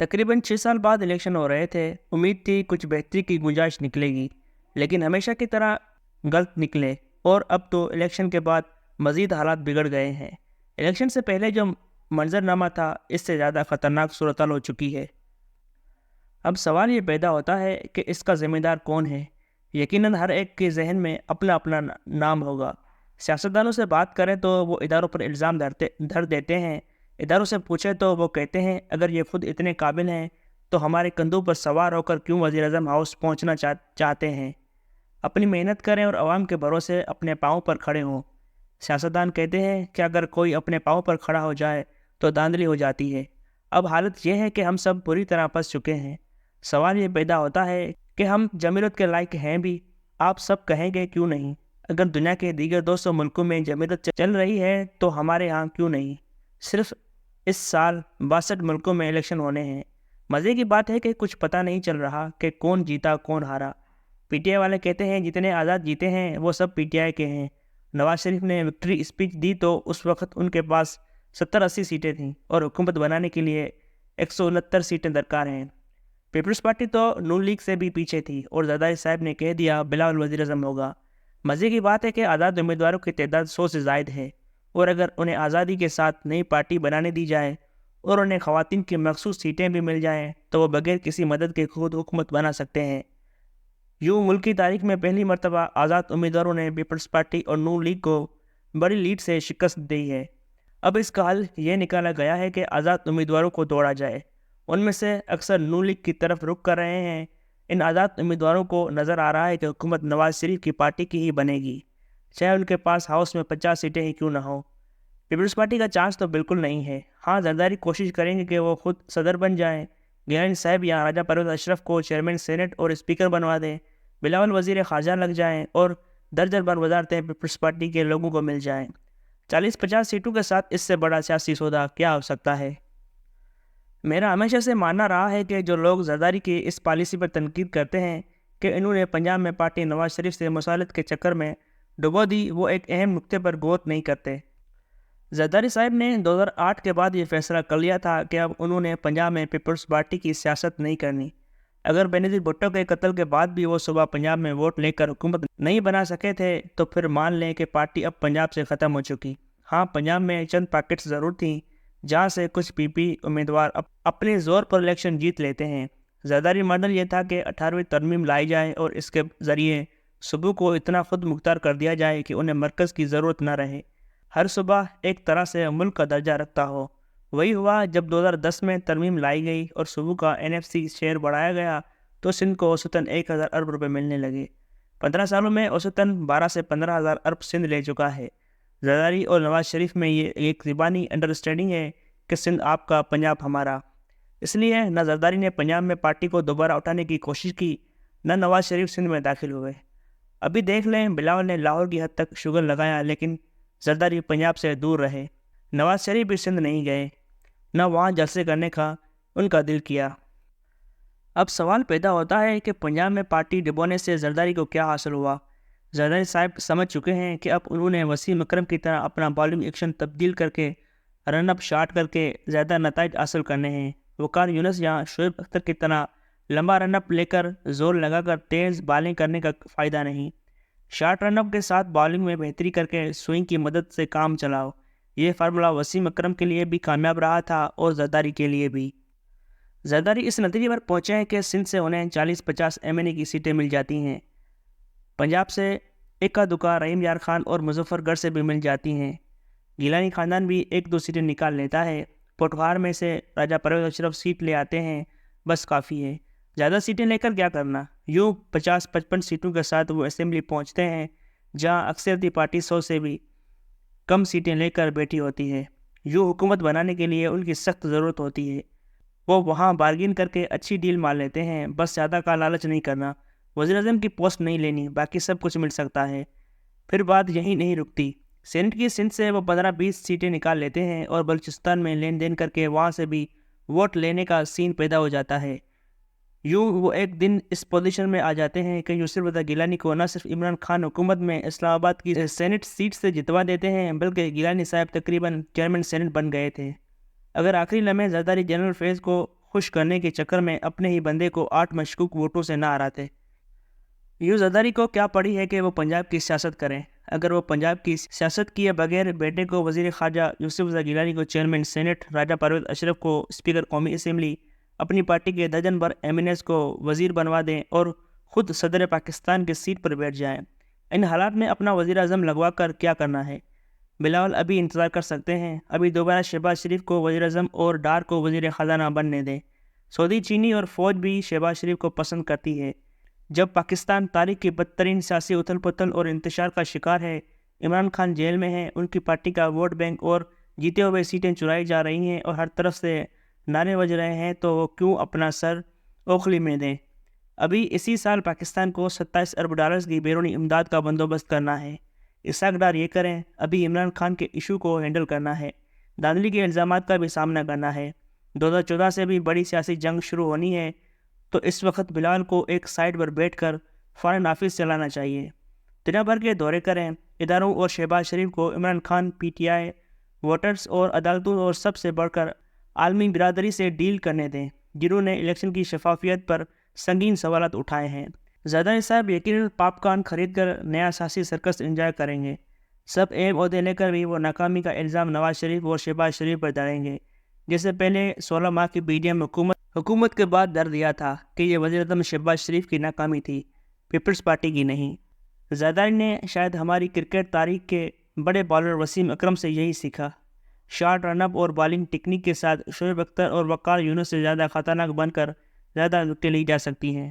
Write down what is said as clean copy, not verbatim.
तकरीबन 6 साल बाद इलेक्शन हो रहे थे। उम्मीद थी कुछ बेहतरी की गुंजाइश निकलेगी, लेकिन हमेशा की तरह गलत निकले। और अब तो इलेक्शन के बाद मज़ीद हालात बिगड़ गए हैं। इलेक्शन से पहले जो मंजरनामा था, इससे ज़्यादा ख़तरनाक सूरत हो चुकी है। अब सवाल ये पैदा होता है कि इसका ज़िम्मेदार कौन है। यकीनन हर एक के जहन में अपना अपना नाम होगा। सियासतदानों से बात करें तो वो इदारों पर इल्ज़ाम धर देते हैं। इदारों से पूछे तो वो कहते हैं, अगर ये खुद इतने काबिल हैं तो हमारे कंधों पर सवार होकर क्यों वज़ीर-ए-आज़म हाउस पहुंचना चाहते हैं। अपनी मेहनत करें और आवाम के भरोसे अपने पाँव पर खड़े हों। सियासतदान कहते हैं कि अगर कोई अपने पाँव पर खड़ा हो जाए तो धांधली हो जाती है। अब हालत यह है कि हम सब बुरी तरह फंस चुके हैं। सवाल ये पैदा होता है कि हम जमीरत के लायक हैं भी। आप सब कहेंगे क्यों नहीं? अगर दुनिया के दीगर 200 मुल्कों में जमीरत चल रही है तो हमारे यहाँ क्यों नहीं? सिर्फ इस साल 62 मुल्कों में इलेक्शन होने हैं। मज़े की बात है कि कुछ पता नहीं चल रहा कि कौन जीता कौन हारा। पीटीआई वाले कहते हैं जितने आज़ाद जीते हैं वो सब पीटीआई के हैं। नवाज शरीफ ने विक्ट्री स्पीच दी तो उस वक्त उनके पास 70-80 सीटें थीं और हुकूमत बनाने के लिए 169 सीटें दरकार हैं। पीपल्स पार्टी तो नून लीग से भी पीछे थी और ज़रदारी साहब ने कह दिया बिलावल वज़ीर-ए-आज़म होगा। मज़े की बात है कि आज़ाद उम्मीदवारों की तादाद 100 से ज़ायद है और अगर उन्हें आज़ादी के साथ नई पार्टी बनाने दी जाए और उन्हें ख़वातीन की मखसूस सीटें भी मिल जाएँ तो वो बगैर किसी मदद के खुद हुकूमत बना सकते हैं। यूँ मुल्क की तारीख में पहली मरतबा आज़ाद उम्मीदवारों ने पीपल्स पार्टी और नून लीग को बड़ी लीड से शिकस्त दी है। अब इसका हल ये निकाला गया है कि आज़ाद उम्मीदवारों को दौड़ा जाए। उनमें से अक्सर नून लीग की तरफ रुख कर रहे हैं। इन आज़ाद उम्मीदवारों को नज़र आ रहा है कि हुकूमत नवाज शरीफ की पार्टी की ही बनेगी, चाहे उनके पास हाउस में 50 सीटें ही क्यों ना हो। पीपल्स पार्टी का चांस तो बिल्कुल नहीं है। हाँ, जरदारी कोशिश करेंगे कि वो खुद सदर बन जाएं। गिलानी साहब या राजा परवेज़ अशरफ को चेयरमैन सेनेट और स्पीकर बनवा दें। बिलावल वज़ीर ख़ारजा लग जाएं और दर्जन भर वजारतें पीपल्स पार्टी के लोगों को मिल जाएं। 40-50 सीटों के साथ इससे बड़ा सियासी सौदा क्या हो सकता है? मेरा हमेशा से मानना रहा है कि जो लोग जरदारी की इस पॉलिसी पर तनकीद करते हैं कि इन्होंने पंजाब में पार्टी नवाज शरीफ से मुसालत के चक्कर में डुबो दी, वो एक अहम नुक्ते पर गौर नहीं करते। जरदारी साहब ने 2008 के बाद ये फैसला कर लिया था कि अब उन्होंने पंजाब में पीपल्स पार्टी की सियासत नहीं करनी। अगर बेनज़ीर भुट्टो के कत्ल के बाद भी वो सुबह पंजाब में वोट लेकर हुकूमत नहीं बना सके थे तो फिर मान लें कि पार्टी अब पंजाब से ख़त्म हो चुकी। हाँ, पंजाब में चंद पॉकेट्स ज़रूर थीं जहाँ से कुछ पीपी उम्मीदवार अपने ज़ोर पर इलेक्शन जीत लेते हैं। जरदारी मॉडल ये था कि 18वीं तरमीम लाई जाए और इसके ज़रिए सूबों को इतना खुद मुख्तार कर दिया जाए कि उन्हें मरकज़ की ज़रूरत न रहे। हर सूबा एक तरह से मुल्क का दर्जा रखता हो। वही हुआ जब 2010 में तरमीम लाई गई और सूबों का NFC शेयर बढ़ाया गया तो सिंध को औसतन 1000 अरब रुपए मिलने लगे। 15 सालों में औसतन 12 से 15,000 अरब सिंध ले चुका है। जरदारी और नवाज शरीफ में ये एक ज़बानी अंडरस्टैंडिंग है कि सिंध आपका, पंजाब हमारा। इसलिए न जरदारी ने पंजाब में पार्टी को दोबारा उठाने की कोशिश की, न नवाज शरीफ सिंध में दाखिल हुए। अभी देख लें, बिलावल ने लाहौर की हद तक शुगर लगाया लेकिन जरदारी पंजाब से दूर रहे। नवाज शरीफ भी सिंध नहीं गए, न वहाँ जलसे करने का उनका दिल किया। अब सवाल पैदा होता है कि पंजाब में पार्टी डिबोने से जरदारी को क्या हासिल हुआ। जरदारी साहब समझ चुके हैं कि अब उन्होंने वसीम अकरम की तरह अपना बॉलिंग एक्शन तब्दील करके रन अप शार्ट करके ज़्यादा नताइज हासिल करने हैं। वकार यूनुस या शोएब अख्तर की तरह लंबा रन अप लेकर जोर लगाकर तेज़ बॉलिंग करने का फ़ायदा नहीं। शार्ट रन अप के साथ बॉलिंग में बेहतरी करके स्विंग की मदद से काम चलाओ। ये फार्मूला वसीम अकरम के लिए भी कामयाब रहा था और जरदारी के लिए भी। जरदारी इस नतीजे पर पहुँचे हैं कि सिंध से उन्हें 40-50 MNA की सीटें मिल जाती हैं। पंजाब से इक्का दुक्का रहीम यार खान और मुजफ्फरगढ़ से भी मिल जाती हैं। गिलानी ख़ानदान भी 1-2 सीटें निकाल लेता है। पोटखार में से राजा परवेज़ अशरफ सीट ले आते हैं, बस काफ़ी है। ज़्यादा सीटें लेकर क्या करना। यूँ 50-55 सीटों के साथ वो असेंबली पहुँचते हैं जहाँ अक्सरियती पार्टी 100 से भी कम सीटें लेकर बैठी होती है। यूँ हुकूमत बनाने के लिए उनकी सख्त ज़रूरत होती है। वो वहाँ बार्गिन करके अच्छी डील मार लेते हैं, बस ज़्यादा का लालच नहीं करना। वज़ीर-ए-आज़म की पोस्ट नहीं लेनी, बाकी सब कुछ मिल सकता है। फिर बात यहीं नहीं रुकती। सेनेट की सिंध से वो 15-20 सीटें निकाल लेते हैं और बलूचिस्तान में लेन देन करके वहाँ से भी वोट लेने का सीन पैदा हो जाता है। यूँ वो एक दिन इस पोजीशन में आ जाते हैं कि यूसुफ रज़ा गिलानी को न सिर्फ इमरान खान हुकूमत में इस्लामाबाद की सेनेट सीट से जितवा देते हैं बल्कि गिलानी साहब तकरीबन चेयरमैन सेनेट बन गए थे। अगर आखिरी लम्हे जरदारी जनरल फेज़ को خوش کرنے کے چکر میں اپنے ہی بندے کو 8 مشکوک ووٹوں سے نہ ہراتے۔ یوں زرداری کو کیا پڑی ہے کہ وہ پنجاب کی سیاست کریں۔ اگر وہ پنجاب کی سیاست کیے بغیر بیٹے کو وزیر خارجہ، یوسف رضا گیلانی کو چیئرمین سینٹ، راجہ پرویز اشرف کو اسپیکر قومی اسمبلی، اپنی پارٹی کے درجن بھر ایم این ایز کو وزیر بنوا دیں اور خود صدر پاکستان کی سیٹ پر بیٹھ جائیں، ان حالات میں اپنا وزیر اعظم لگوا کر کیا کرنا ہے؟ بلاول ابھی انتظار کر سکتے ہیں، ابھی دوبارہ شہباز شریف کو وزیر اعظم اور ڈار کو وزیر خزانہ بننے دیں۔ سعودی، چینی اور فوج بھی شہباز شریف کو پسند کرتی ہے۔ جب پاکستان تاریخ کی بدترین سیاسی اتھل پتھل اور انتشار کا شکار ہے، عمران خان جیل میں ہیں، ان کی پارٹی کا ووٹ بینک اور جیتے ہوئے سیٹیں چرائی جا رہی ہیں اور ہر طرف سے نعرے بج رہے ہیں، تو وہ کیوں اپنا سر اوکھلی میں دیں؟ ابھی اسی سال پاکستان کو 27 ارب ڈالرز کی بیرونی امداد کا بندوبست کرنا ہے۔ اسحاق ڈار یہ کریں، ابھی عمران خان کے ایشو کو ہینڈل کرنا ہے، دھاندلی کے الزامات کا بھی سامنا کرنا ہے۔ 2014 سے بھی بڑی سیاسی جنگ شروع ہونی ہے، تو اس وقت بلاول کو ایک سائٹ پر بیٹھ کر فارن آفس چلانا چاہیے۔ دنیا بھر کے دورے کریں، اداروں اور شہباز شریف کو Imran Khan, P T I, voters اور عدالتوں اور سب سے بڑھ کر عالمی برادری سے ڈیل کرنے دیں، جنہوں نے الیکشن کی شفافیت پر سنگین سوالات اٹھائے ہیں۔ زرداری صاحب یقیناً پاپ کارن خرید کر نیا سیاسی سرکس انجوائے کریں گے۔ سب اہم عہدے لے کر بھی وہ ناکامی کا الزام نواز شریف اور شہباز شریف پر ڈالیں گے، جیسے پہلے 16 ماہ کی پی ڈی ایم حکومت کے بعد در دیا تھا کہ یہ وزیر اعظم شہباز شریف کی ناکامی تھی، پیپلز پارٹی کی نہیں۔ زرداری نے شاید ہماری کرکٹ تاریخ کے بڑے بالر وسیم اکرم سے یہی سیکھا۔ شارٹ رن اپ اور بالنگ ٹیکنیک کے ساتھ شعیب اختر اور وقار یونس سے زیادہ خطرناک بن کر زیادہ وکٹیں لی جا سکتی ہیں۔